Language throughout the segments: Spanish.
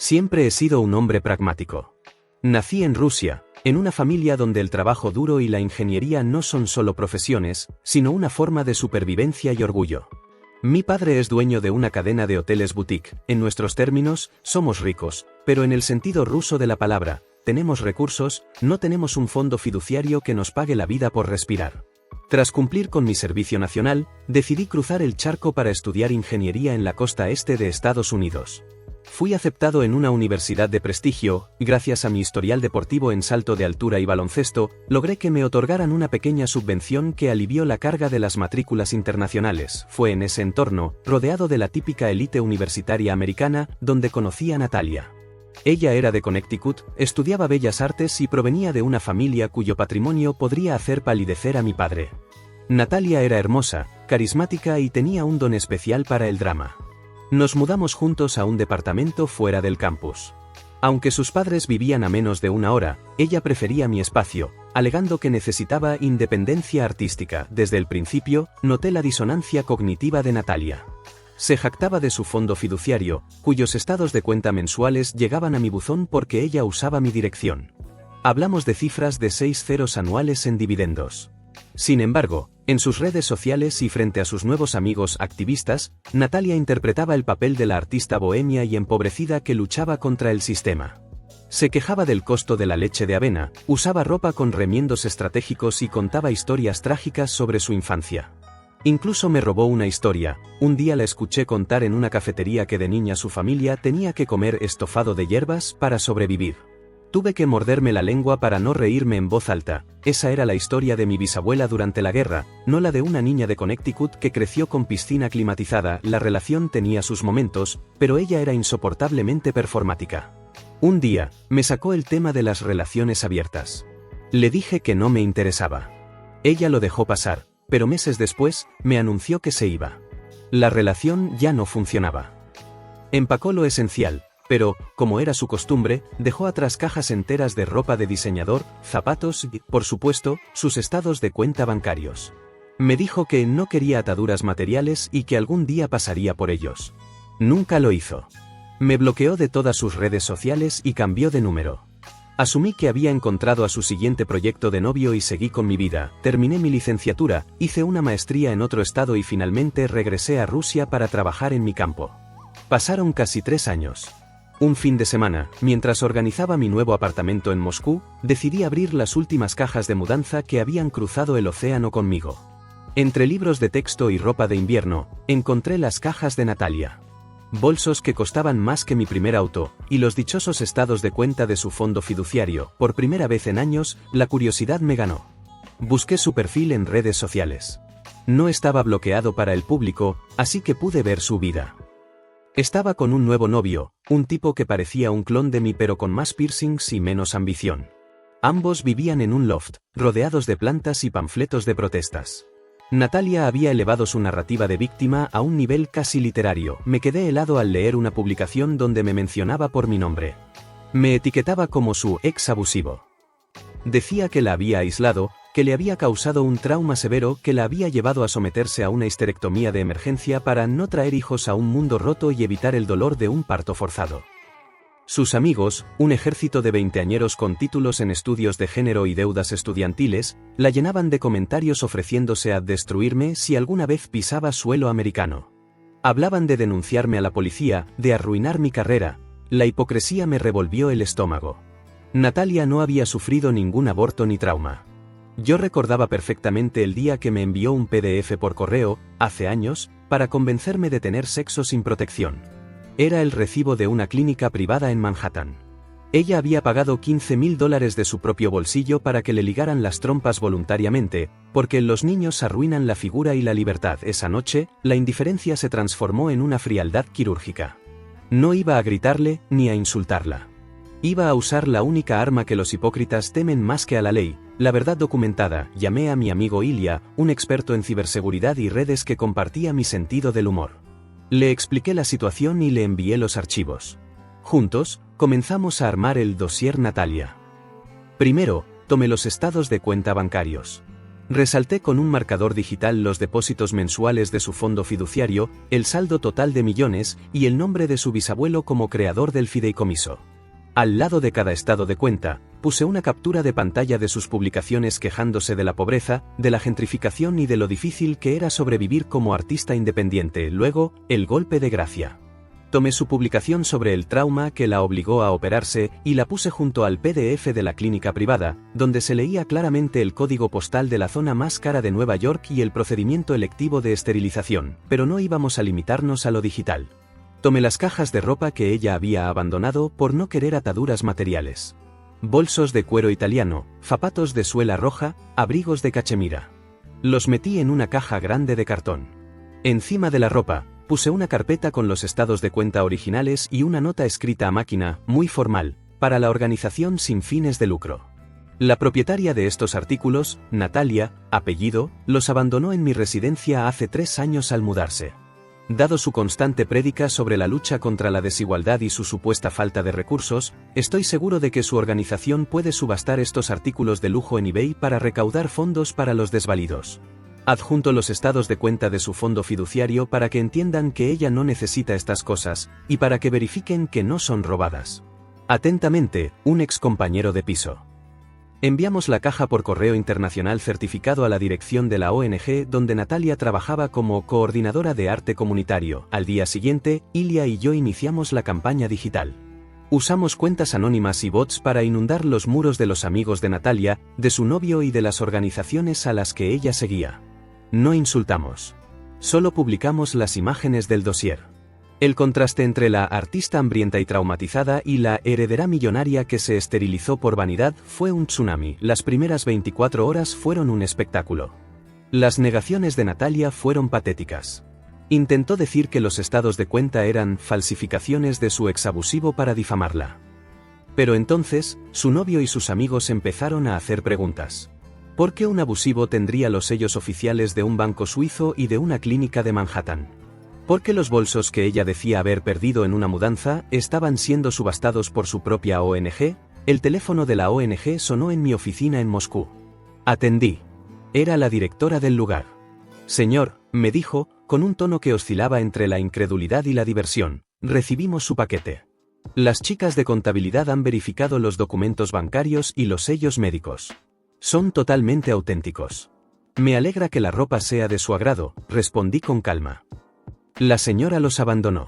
Siempre he sido un hombre pragmático. Nací en Rusia, en una familia donde el trabajo duro y la ingeniería no son solo profesiones, sino una forma de supervivencia y orgullo. Mi padre es dueño de una cadena de hoteles boutique. En nuestros términos, somos ricos, pero en el sentido ruso de la palabra, tenemos recursos, no tenemos un fondo fiduciario que nos pague la vida por respirar. Tras cumplir con mi servicio nacional, decidí cruzar el charco para estudiar ingeniería en la costa este de Estados Unidos. Fui aceptado en una universidad de prestigio, y gracias a mi historial deportivo en salto de altura y baloncesto, logré que me otorgaran una pequeña subvención que alivió la carga de las matrículas internacionales. Fue en ese entorno, rodeado de la típica élite universitaria americana, donde conocí a Natalia. Ella era de Connecticut, estudiaba Bellas Artes y provenía de una familia cuyo patrimonio podría hacer palidecer a mi padre. Natalia era hermosa, carismática y tenía un don especial para el drama. Nos mudamos juntos a un departamento fuera del campus. Aunque sus padres vivían a menos de una hora, ella prefería mi espacio, alegando que necesitaba independencia artística. Desde el principio, noté la disonancia cognitiva de Natalia. Se jactaba de su fondo fiduciario, cuyos estados de cuenta mensuales llegaban a mi buzón porque ella usaba mi dirección. Hablamos de cifras de 6 ceros anuales en dividendos. Sin embargo, en sus redes sociales y frente a sus nuevos amigos activistas, Natalia interpretaba el papel de la artista bohemia y empobrecida que luchaba contra el sistema. Se quejaba del costo de la leche de avena, usaba ropa con remiendos estratégicos y contaba historias trágicas sobre su infancia. Incluso me robó una historia. Un día la escuché contar en una cafetería que de niña su familia tenía que comer estofado de hierbas para sobrevivir. Tuve que morderme la lengua para no reírme en voz alta. Esa era la historia de mi bisabuela durante la guerra, no la de una niña de Connecticut que creció con piscina climatizada. La relación tenía sus momentos, pero ella era insoportablemente performática. Un día, me sacó el tema de las relaciones abiertas. Le dije que no me interesaba. Ella lo dejó pasar, pero meses después, me anunció que se iba. La relación ya no funcionaba. Empacó lo esencial, pero, como era su costumbre, dejó atrás cajas enteras de ropa de diseñador, zapatos y, por supuesto, sus estados de cuenta bancarios. Me dijo que no quería ataduras materiales y que algún día pasaría por ellos. Nunca lo hizo. Me bloqueó de todas sus redes sociales y cambió de número. Asumí que había encontrado a su siguiente proyecto de novio y seguí con mi vida. Terminé mi licenciatura, hice una maestría en otro estado y finalmente regresé a Rusia para trabajar en mi campo. Pasaron casi 3 años. Un fin de semana, mientras organizaba mi nuevo apartamento en Moscú, decidí abrir las últimas cajas de mudanza que habían cruzado el océano conmigo. Entre libros de texto y ropa de invierno, encontré las cajas de Natalia. Bolsos que costaban más que mi primer auto, y los dichosos estados de cuenta de su fondo fiduciario. Por primera vez en años, la curiosidad me ganó. Busqué su perfil en redes sociales. No estaba bloqueado para el público, así que pude ver su vida. Estaba con un nuevo novio, un tipo que parecía un clon de mí pero con más piercings y menos ambición. Ambos vivían en un loft, rodeados de plantas y panfletos de protestas. Natalia había elevado su narrativa de víctima a un nivel casi literario. Me quedé helado al leer una publicación donde me mencionaba por mi nombre. Me etiquetaba como su ex abusivo. Decía que la había aislado, que le había causado un trauma severo que la había llevado a someterse a una histerectomía de emergencia para no traer hijos a un mundo roto y evitar el dolor de un parto forzado. Sus amigos, un ejército de veinteañeros con títulos en estudios de género y deudas estudiantiles, la llenaban de comentarios ofreciéndose a destruirme si alguna vez pisaba suelo americano. Hablaban de denunciarme a la policía, de arruinar mi carrera. La hipocresía me revolvió el estómago. Natalia no había sufrido ningún aborto ni trauma. Yo recordaba perfectamente el día que me envió un PDF por correo, hace años, para convencerme de tener sexo sin protección. Era el recibo de una clínica privada en Manhattan. Ella había pagado $15,000 de su propio bolsillo para que le ligaran las trompas voluntariamente, porque los niños arruinan la figura y la libertad. Esa noche, la indiferencia se transformó en una frialdad quirúrgica. No iba a gritarle, ni a insultarla. Iba a usar la única arma que los hipócritas temen más que a la ley, la verdad documentada. Llamé a mi amigo Ilya, un experto en ciberseguridad y redes que compartía mi sentido del humor. Le expliqué la situación y le envié los archivos. Juntos, comenzamos a armar el dossier Natalia. Primero, tomé los estados de cuenta bancarios. Resalté con un marcador digital los depósitos mensuales de su fondo fiduciario, el saldo total de millones y el nombre de su bisabuelo como creador del fideicomiso. Al lado de cada estado de cuenta, puse una captura de pantalla de sus publicaciones quejándose de la pobreza, de la gentrificación y de lo difícil que era sobrevivir como artista independiente. Luego, el golpe de gracia. Tomé su publicación sobre el trauma que la obligó a operarse y la puse junto al PDF de la clínica privada, donde se leía claramente el código postal de la zona más cara de Nueva York y el procedimiento electivo de esterilización, pero no íbamos a limitarnos a lo digital. Tomé las cajas de ropa que ella había abandonado por no querer ataduras materiales. Bolsos de cuero italiano, zapatos de suela roja, abrigos de cachemira. Los metí en una caja grande de cartón. Encima de la ropa, puse una carpeta con los estados de cuenta originales y una nota escrita a máquina, muy formal, para la organización sin fines de lucro. La propietaria de estos artículos, Natalia, apellido, los abandonó en mi residencia hace 3 años al mudarse. Dado su constante prédica sobre la lucha contra la desigualdad y su supuesta falta de recursos, estoy seguro de que su organización puede subastar estos artículos de lujo en eBay para recaudar fondos para los desvalidos. Adjunto los estados de cuenta de su fondo fiduciario para que entiendan que ella no necesita estas cosas, y para que verifiquen que no son robadas. Atentamente, un ex compañero de piso. Enviamos la caja por correo internacional certificado a la dirección de la ONG donde Natalia trabajaba como coordinadora de arte comunitario. Al día siguiente, Ilia y yo iniciamos la campaña digital. Usamos cuentas anónimas y bots para inundar los muros de los amigos de Natalia, de su novio y de las organizaciones a las que ella seguía. No insultamos. Solo publicamos las imágenes del dossier. El contraste entre la artista hambrienta y traumatizada y la heredera millonaria que se esterilizó por vanidad fue un tsunami. Las primeras 24 horas fueron un espectáculo. Las negaciones de Natalia fueron patéticas. Intentó decir que los estados de cuenta eran falsificaciones de su exabusivo para difamarla. Pero entonces, su novio y sus amigos empezaron a hacer preguntas. ¿Por qué un abusivo tendría los sellos oficiales de un banco suizo y de una clínica de Manhattan? ¿Por qué los bolsos que ella decía haber perdido en una mudanza estaban siendo subastados por su propia ONG? El teléfono de la ONG sonó en mi oficina en Moscú. Atendí. Era la directora del lugar. Señor, me dijo, con un tono que oscilaba entre la incredulidad y la diversión, recibimos su paquete. Las chicas de contabilidad han verificado los documentos bancarios y los sellos médicos. Son totalmente auténticos. Me alegra que la ropa sea de su agrado, respondí con calma. La señora los abandonó.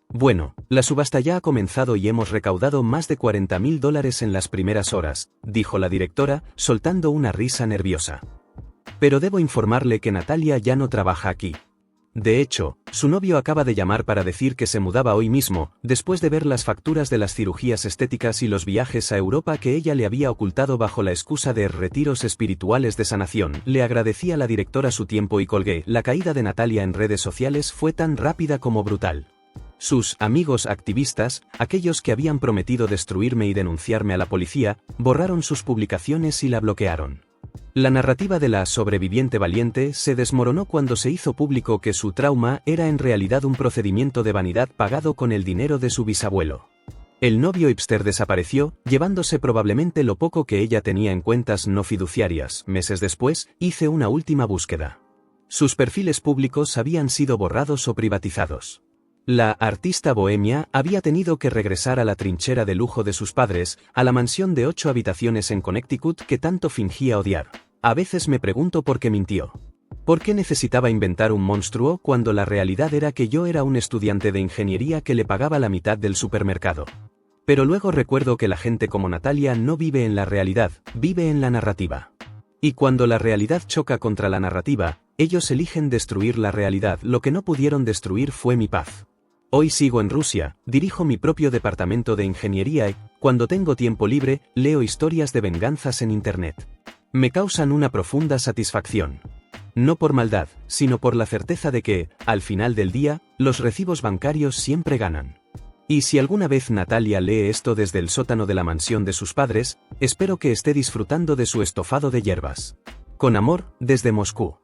Bueno, la subasta ya ha comenzado y hemos recaudado más de $40.000 en las primeras horas, dijo la directora, soltando una risa nerviosa. Pero debo informarle que Natalia ya no trabaja aquí. De hecho, su novio acaba de llamar para decir que se mudaba hoy mismo, después de ver las facturas de las cirugías estéticas y los viajes a Europa que ella le había ocultado bajo la excusa de retiros espirituales de sanación. Le agradecí a la directora su tiempo y colgué. La caída de Natalia en redes sociales fue tan rápida como brutal. Sus amigos activistas, aquellos que habían prometido destruirme y denunciarme a la policía, borraron sus publicaciones y la bloquearon. La narrativa de la sobreviviente valiente se desmoronó cuando se hizo público que su trauma era en realidad un procedimiento de vanidad pagado con el dinero de su bisabuelo. El novio hipster desapareció, llevándose probablemente lo poco que ella tenía en cuentas no fiduciarias. Meses después, hice una última búsqueda. Sus perfiles públicos habían sido borrados o privatizados. La artista bohemia había tenido que regresar a la trinchera de lujo de sus padres, a la mansión de 8 habitaciones en Connecticut que tanto fingía odiar. A veces me pregunto por qué mintió. ¿Por qué necesitaba inventar un monstruo cuando la realidad era que yo era un estudiante de ingeniería que le pagaba la mitad del supermercado? Pero luego recuerdo que la gente como Natalia no vive en la realidad, vive en la narrativa. Y cuando la realidad choca contra la narrativa, ellos eligen destruir la realidad. Lo que no pudieron destruir fue mi paz. Hoy sigo en Rusia, dirijo mi propio departamento de ingeniería y, cuando tengo tiempo libre, leo historias de venganzas en Internet. Me causan una profunda satisfacción. No por maldad, sino por la certeza de que, al final del día, los recibos bancarios siempre ganan. Y si alguna vez Natalia lee esto desde el sótano de la mansión de sus padres, espero que esté disfrutando de su estofado de hierbas. Con amor, desde Moscú.